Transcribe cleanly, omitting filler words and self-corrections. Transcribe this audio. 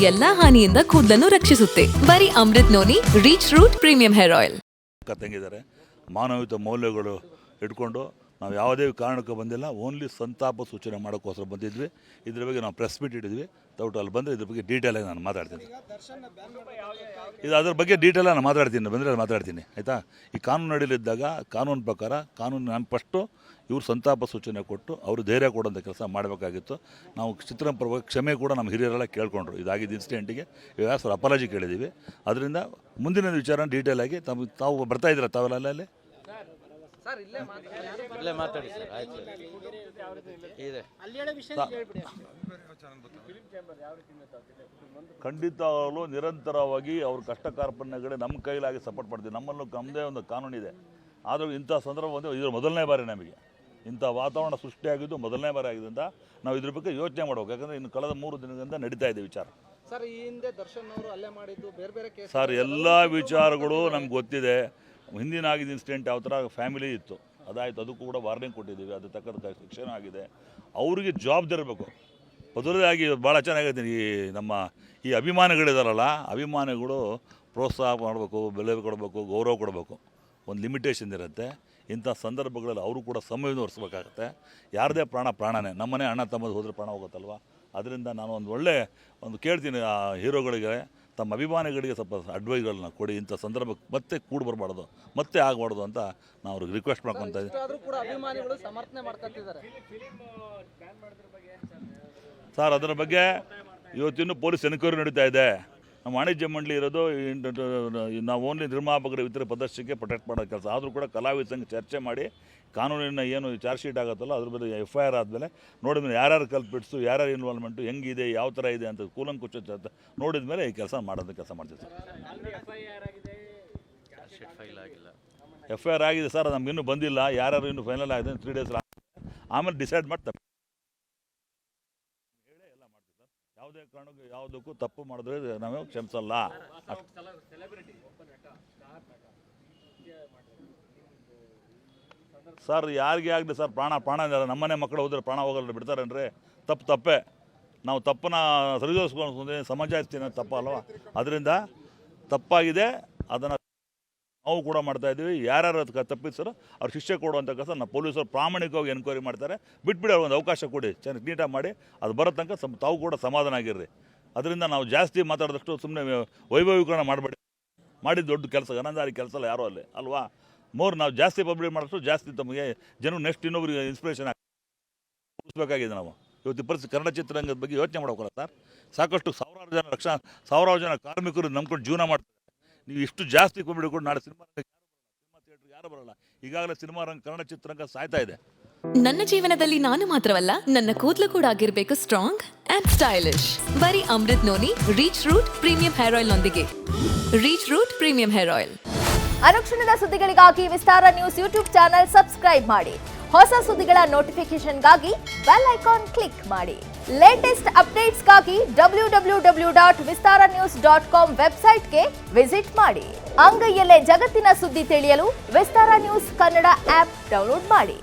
ಎಲ್ಲಾ ಹಾನಿಯಿಂದ ಕೂದಲನ್ನು ರಕ್ಷಿಸುತ್ತೆ. ಬರೀ Amrut noni reach root premium hair oil. ತಂಗಿದ್ದಾರೆ ಮಾನವೀಯತ ಮೌಲ್ಯಗಳು ಇಟ್ಕೊಂಡು ನಾವು ಯಾವುದೇ ಕಾರಣಕ್ಕೂ ಬಂದಿಲ್ಲ. ಓನ್ಲಿ ಸಂತಾಪ ಸೂಚನೆ ಮಾಡೋಕ್ಕೋಸ್ಕರ ಬಂದಿದ್ವಿ. ಇದ್ರ ಬಗ್ಗೆ ನಾವು ಪ್ರೆಸ್ ಮೀಟ್ ಇಟ್ಟಿದ್ವಿ. ದಯವಿಟ್ಟು ಅಲ್ಲಿ ಬಂದರೆ ಇದ್ರ ಬಗ್ಗೆ ಡೀಟೇಲಾಗಿ ನಾನು ಮಾತಾಡ್ತೀನಿ. ಇದು ಅದ್ರ ಬಗ್ಗೆ ಡೀಟೇಲಾಗಿ ನಾನು ಮಾತಾಡ್ತೀನಿ, ಬಂದರೆ ಮಾತಾಡ್ತೀನಿ ಆಯಿತಾ. ಈ ಕಾನೂನು ನಡೀಲಿದ್ದಾಗ ಕಾನೂನು ಪ್ರಕಾರ ನಾನು ಫಸ್ಟು ಇವ್ರು ಸಂತಾಪ ಸೂಚನೆ ಕೊಟ್ಟು ಅವರು ಧೈರ್ಯ ಕೊಡೋಂಥ ಕೆಲಸ ಮಾಡಬೇಕಾಗಿತ್ತು. ನಾವು ಚಿತ್ರಪರವಾಗಿ ಕ್ಷಮೆ ಕೂಡ ನಮ್ಮ ಹಿರಿಯರೆಲ್ಲ ಕೇಳ್ಕೊಂಡ್ರು. ಇದಾಗಿದ್ದ ಇನ್ಸಿಡೆಂಟಿಗೆ ಸರ್ ಅಪಾಲಜಿ ಕೇಳಿದ್ದೀವಿ. ಅದರಿಂದ ಮುಂದಿನ ವಿಚಾರ ಡೀಟೇಲಾಗಿ ತಾವು ಬರ್ತಾ ಇದ್ದೀರಾ ತಾವೆಲ್ಲ ಅಲ್ಲಿ ಮಾತಾಡಿ ಸರ್. ಆಯ್ತು ಇದೆ ಖಂಡಿತವಾಗಲೂ ನಿರಂತರವಾಗಿ ಅವ್ರ ಕಷ್ಟ ಕಾರ್ಪಣ್ಯಗಳೇ ನಮ್ಮ ಕೈಲಾಗಿ ಸಪೋರ್ಟ್ ಮಾಡ್ತೀವಿ. ನಮ್ಮಲ್ಲೂ ನಮ್ಮದೇ ಒಂದು ಕಾನೂನಿದೆ. ಆದರೂ ಇಂಥ ಸಂದರ್ಭ ಒಂದು ಇದು ಮೊದಲನೇ ಬಾರಿ ನಮಗೆ ಇಂಥ ವಾತಾವರಣ ಸೃಷ್ಟಿಯಾಗಿದ್ದು ಮೊದಲನೇ ಬಾರಿ ಆಗಿದ್ದರಿಂದ ನಾವು ಇದ್ರ ಬಗ್ಗೆ ಯೋಚನೆ ಮಾಡಬೇಕು. ಯಾಕಂದರೆ ಇನ್ನು ಕಳೆದ 3 ದಿನದಿಂದ ನಡೀತಾ ಇದೆ ವಿಚಾರ. ಸರ್ ಈ ಹಿಂದೆ ದರ್ಶನ್ ಅವರು ಅಲ್ಲೇ ಮಾಡಿದ್ದು ಬೇರೆ ಬೇರೆ ಕೇಸ್ ಸರ್ ಎಲ್ಲ ವಿಚಾರಗಳು ನಮ್ಗೆ ಗೊತ್ತಿದೆ. ಹಿಂದಿನ ಆಗಿದ್ದ ಇನ್ಸಿಡೆಂಟ್ ಯಾವ ಥರ ಫ್ಯಾಮಿಲಿ ಇತ್ತು ಅದಾಯಿತು, ಅದಕ್ಕೂ ಕೂಡ ವಾರ್ನಿಂಗ್ ಕೊಟ್ಟಿದ್ದೀವಿ. ಅದು ತಕ್ಕಂಥ ಶಿಕ್ಷಣ ಆಗಿದೆ. ಅವರಿಗೆ ಜವಾಬ್ದಾರಿ ಇರಬೇಕು. ಮೊದಲನೇದಾಗಿ ಭಾಳ ಚೆನ್ನಾಗೈತೆ ನಮ್ಮ ಈ ಅಭಿಮಾನಿಗಳಿದಾರಲ್ಲ, ಅಭಿಮಾನಿಗಳು ಪ್ರೋತ್ಸಾಹ ಮಾಡಬೇಕು, ಬೆಲೆ ಕೊಡಬೇಕು, ಗೌರವ ಕೊಡಬೇಕು. ಒಂದು ಲಿಮಿಟೇಷನ್ ಇರುತ್ತೆ. ಇಂಥ ಸಂದರ್ಭಗಳಲ್ಲಿ ಅವರು ಕೂಡ ಸಮಯವನ್ನು ಹೊರಿಸ್ಬೇಕಾಗತ್ತೆ. ಯಾರದೇ ಪ್ರಾಣನೇ. ನಮ್ಮನೆ ಅಣ್ಣ ತಮ್ಮದು ಹೋದರೆ ಪ್ರಾಣ ಹೋಗುತ್ತಲ್ವ. ಅದರಿಂದ ನಾನು ಒಂದು ಕೇಳ್ತೀನಿ ಆ ಹೀರೋಗಳಿಗೆ, ತಮ್ಮ ಅಭಿಮಾನಿಗಳಿಗೆ ಸ್ವಲ್ಪ ಅಡ್ವೈಸ್ಗಳನ್ನ ಕೊಡಿ. ಇಂಥ ಸಂದರ್ಭಕ್ಕೆ ಮತ್ತೆ ಕೂಡಿ ಬರಬಾರ್ದು, ಮತ್ತೆ ಆಗಬಾರ್ದು ಅಂತ ನಾವು ಅವ್ರಿಗೆ ರಿಕ್ವೆಸ್ಟ್ ಮಾಡ್ಕೊತಾ ಇದ್ದೀವಿ. ಸರ್ ಅದರ ಬಗ್ಗೆ ಇವತ್ತಿನ್ನೂ ಪೊಲೀಸ್ ಎನ್ಕ್ವೈರಿ ನಡೀತಾ ಇದೆ. ನಮ್ಮ ವಾಣಿಜ್ಯ ಮಂಡಳಿ ಇರೋದು ನಾವು ಓನ್ಲಿ ನಿರ್ಮಾಪಕರ ಇತರ ಪ್ರದರ್ಶನಕ್ಕೆ ಪ್ರೊಟೆಕ್ಟ್ ಮಾಡೋ ಕೆಲಸ. ಆದರೂ ಕೂಡ ಕಲಾವಿದ ಸಂಘ ಚರ್ಚೆ ಮಾಡಿ ಕಾನೂನಿನ ಏನು ಚಾರ್ಜ್ ಶೀಟ್ ಆಗುತ್ತಲ್ಲ ಅದ್ರ ಮೇಲೆ FIR ಆದಮೇಲೆ ನೋಡಿದ್ಮೇಲೆ ಯಾರ್ಯಾರು ಕಲ್ಪಿಟ್ಸು, ಯಾರ್ಯಾರು ಇನ್ವಾಲ್ವ್ಮೆಂಟು ಹೆಂಗಿದೆ, ಯಾವ ಥರ ಇದೆ ಅಂತ ಕೂಲಂಕುಷ ನೋಡಿದ ಮೇಲೆ ಈ ಕೆಲಸ ಮಾಡೋದು ಕೆಲಸ ಮಾಡ್ತೀವಿ ಸರ್. FIR ಆಗಿದೆ ಸರ್, ನಮ್ಗೆ ಇನ್ನೂ ಬಂದಿಲ್ಲ. ಯಾರ್ಯಾರು ಇನ್ನೂ ಫೈನಲ್ ಆಗಿದೆ 3 ಡೇಸ್ ಆಮೇಲೆ ಡಿಸೈಡ್ ಮಾಡ್ತಾರೆ. ಎಲ್ಲ ಮಾಡ್ತೀವಿ ಸರ್. ಯಾವುದೇ ಕಾರಣಕ್ಕೂ ಯಾವುದಕ್ಕೂ ತಪ್ಪು ಮಾಡಿದ್ರೆ ನಾವು ಕ್ಷಮಿಸಲ್ಲ. ಸರ್ ಯಾರಿಗೆ ಆಗಲಿ ಸರ್, ಪ್ರಾಣ ನಮ್ಮನೆ ಮಕ್ಕಳು ಹೋದರೆ ಪ್ರಾಣ ಹೋಗಲ್ಲ ಬಿಡ್ತಾರೇನ್ರಿ? ತಪ್ಪೇ. ನಾವು ತಪ್ಪನ್ನ ಸರಿದೋಸ್ಕೊಂಡು ಸಮಾಜ ತಪ್ಪ ಅಲ್ವಾ. ಅದರಿಂದ ತಪ್ಪಾಗಿದೆ, ಅದನ್ನು ನಾವು ಕೂಡ ಮಾಡ್ತಾಯಿದ್ದೀವಿ. ಯಾರ್ಯಾರು ತಪ್ಪಿಸ್ತಾರೋ ಅವ್ರು ಶಿಕ್ಷೆ ಕೊಡುವಂಥ ಕೆಲಸ ನಾವು ಪೊಲೀಸರು ಪ್ರಾಮಾಣಿಕವಾಗಿ ಎನ್ಕ್ವೈರಿ ಮಾಡ್ತಾರೆ. ಬಿಟ್ಬಿಡಿ, ಅವ್ರು ಒಂದು ಅವಕಾಶ ಕೊಡಿ, ಚೆನ್ನಾಗಿ ನೀಟಾಗಿ ಮಾಡಿ. ಅದು ಬರೋ ತನಕ ತಾವು ಕೂಡ ಸಮಾಧಾನ ಆಗಿರ್ರಿ. ಅದರಿಂದ ನಾವು ಜಾಸ್ತಿ ಮಾತಾಡಿದಷ್ಟು ಸುಮ್ಮನೆ ವೈಭವೀಕರಣ ಮಾಡಬೇಡಿ. ಮಾಡಿದ ದೊಡ್ಡ ಕೆಲಸ, ಗನಂದಾರಿ ಕೆಲಸ ಅಲ್ಲ ಯಾರೋ ಅಲ್ಲಿ ಅಲ್ವಾ. ನಾವು ಜಾಸ್ತಿ ಪಬ್ಲಿಕ್ ಮಾಡಿದ್ರು ಜಾಸ್ತಿ ತಮಗೆ ಜನರು ನೆಕ್ಸ್ಟ್ ಇನ್ನೊಬ್ರಿಗೆ ಇನ್ಸ್ಪಿರೇಷನ್ ಉಳಿಸ್ಬೇಕಾಗಿದೆ. ನಾವು ಇವತ್ತು ಪರಿಸ್ಥಿತಿ ಕನ್ನಡ ಚಿತ್ರರಂಗದ ಬಗ್ಗೆ ಯೋಚನೆ ಮಾಡೋಕ್ಕಲ್ಲ ಸರ್. ಸಾಕಷ್ಟು ಸಾವಿರಾರು ಜನ ಕಾರ್ಮಿಕರು ನಂಬ್ಕೊಂಡು ಜೀವನ ಮಾಡ್ತಾರೆ. ನೀವು ಇಷ್ಟು ಜಾಸ್ತಿ ಕೊಂಬಿಡ್ಕೊಂಡು ನಾಳೆ ಸಿನಿಮಾ ಥಿಯೇಟರ್ ಯಾರು ಬರಲ್ಲ. ಈಗಾಗಲೇ ಸಿನಿಮಾ ರಂಗ ಕನ್ನಡ ಚಿತ್ರರಂಗ ಸಾಯ್ತಾ ಇದೆ. ನನ್ನ ಜೀವನದಲ್ಲಿ ನಾನು ಮಾತ್ರವಲ್ಲ, ನನ್ನ ಕೂದಲು ಕೂಡ ಆಗಿರಬೇಕು ಸ್ಟ್ರಾಂಗ್ ಅಂಡ್ ಸ್ಟೈಲಿಶ್. ಬರೀ Amrut noni reach root premium hair oil ನೊಂದಿಗೆ. Reach root premium hair oil. ಅನುಕ್ಷಣದ ಸುದ್ದಿಗಳಿಗಾಗಿ Vistara news YouTube channel subscribe ಮಾಡಿ. ಹೊಸ ಸುದ್ದಿಗಳ ನೋಟಿಫಿಕೇಶನ್ಗಾಗಿ ಬೆಲ್ ಐಕಾನ್ ಕ್ಲಿಕ್ ಮಾಡಿ. ಲೇಟೆಸ್ಟ್ ಅಪ್ಡೇಟ್ಸ್ಗಾಗಿ www.vistaranews.com ವೆಬ್ಸೈಟ್ಗೆ ವಿಸಿಟ್ ಮಾಡಿ. ಅಂಗೈಯಲ್ಲೇ ಜಗತ್ತಿನ ಸುದ್ದಿ ತಿಳಿಯಲು Vistara news Kannada app download ಮಾಡಿ.